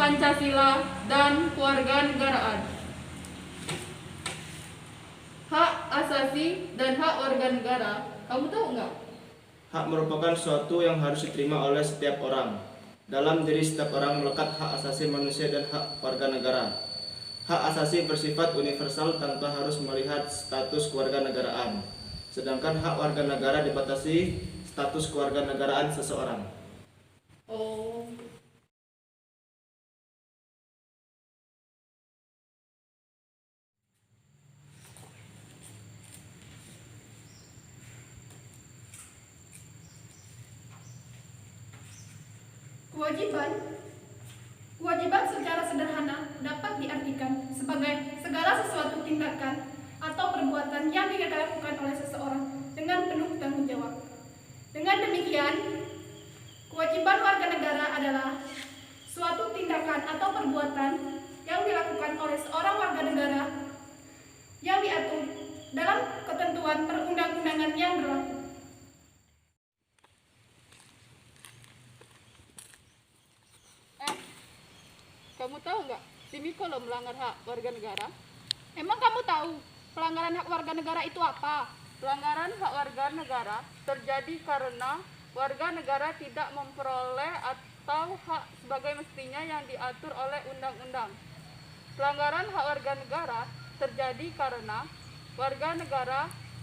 Pancasila, dan kewarganegaraan. Hak asasi dan hak warga negara, kamu tahu nggak? Hak merupakan suatu yang harus diterima oleh setiap orang. Dalam diri setiap orang melekat hak asasi manusia dan hak warga negara. Hak asasi bersifat universal tanpa harus melihat status kewarganegaraan. Sedangkan hak warga negara dibatasi status kewarganegaraan seseorang. Oh, Kewajiban secara sederhana dapat diartikan sebagai segala sesuatu tindakan atau perbuatan yang dilakukan oleh seseorang dengan penuh tanggung jawab. Dengan demikian, kewajiban warga negara adalah suatu tindakan atau perbuatan yang dilakukan oleh seorang warga negara yang diatur dalam ketentuan perundang-undangan yang berlaku. kamu tahu nggak? Si Miko lo melanggar hak warga negara. Emang kamu tahu pelanggaran hak warga negara itu apa? Pelanggaran hak warga negara terjadi karena warga negara tidak memperoleh atau hak sebagai mestinya yang diatur oleh undang-undang. Pelanggaran hak warga negara terjadi karena warga negara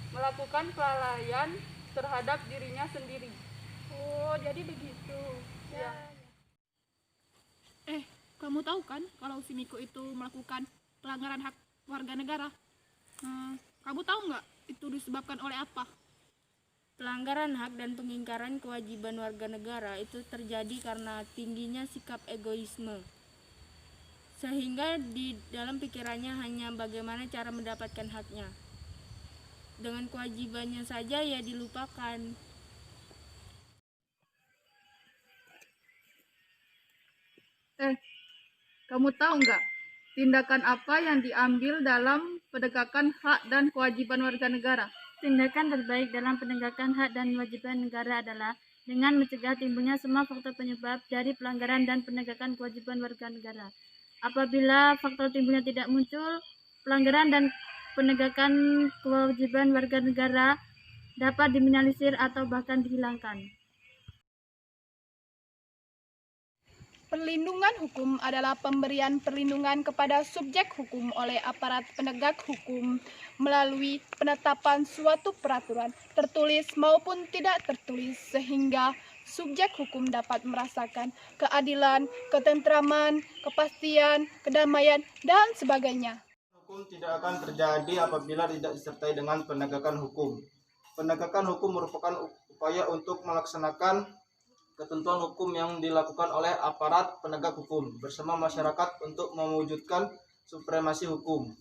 melakukan kelalaian terhadap dirinya sendiri. Oh, jadi begitu. Ya. Kamu tahu kan kalau si Miko itu melakukan pelanggaran hak warga negara? Kamu tahu nggak itu disebabkan oleh apa? Pelanggaran hak dan pengingkaran kewajiban warga negara itu terjadi karena tingginya sikap egoisme. Sehingga di dalam pikirannya hanya bagaimana cara mendapatkan haknya. Dengan kewajibannya saja ya dilupakan. Kamu tahu nggak tindakan apa yang diambil dalam penegakan hak dan kewajiban warga negara? Tindakan terbaik dalam penegakan hak dan kewajiban negara adalah dengan mencegah timbulnya semua faktor penyebab dari pelanggaran dan penegakan kewajiban warga negara. Apabila faktor timbulnya tidak muncul, pelanggaran dan penegakan kewajiban warga negara dapat diminimalisir atau bahkan dihilangkan. Perlindungan hukum adalah pemberian perlindungan kepada subjek hukum oleh aparat penegak hukum melalui penetapan suatu peraturan tertulis maupun tidak tertulis sehingga subjek hukum dapat merasakan keadilan, ketentraman, kepastian, kedamaian, dan sebagainya. Hukum tidak akan terjadi apabila tidak disertai dengan penegakan hukum. Penegakan hukum merupakan upaya untuk melaksanakan ketentuan hukum yang dilakukan oleh aparat penegak hukum bersama masyarakat untuk mewujudkan supremasi hukum,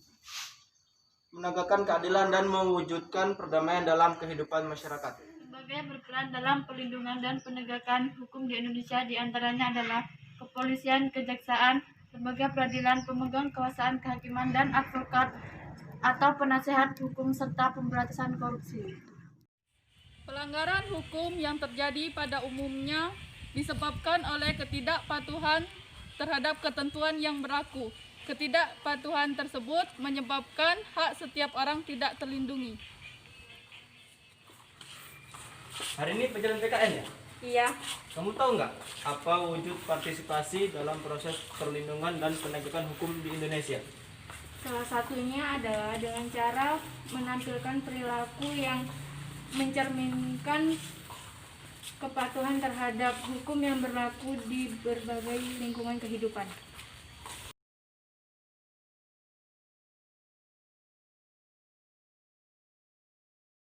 menegakkan keadilan dan mewujudkan perdamaian dalam kehidupan masyarakat. Sebagai berperan dalam perlindungan dan penegakan hukum di Indonesia diantaranya adalah kepolisian, kejaksaan, lembaga peradilan, pemegang kekuasaan kehakiman, dan advokat atau penasehat hukum serta pemberantasan korupsi. Pelanggaran hukum yang terjadi pada umumnya disebabkan oleh ketidakpatuhan terhadap ketentuan yang berlaku. Ketidakpatuhan tersebut menyebabkan hak setiap orang tidak terlindungi. Hari ini pelajaran PKN ya? Iya, Kamu tahu nggak apa wujud partisipasi dalam proses perlindungan dan penegakan hukum di Indonesia? salah satunya adalah dengan cara menampilkan perilaku yang mencerminkan kepatuhan terhadap hukum yang berlaku di berbagai lingkungan kehidupan.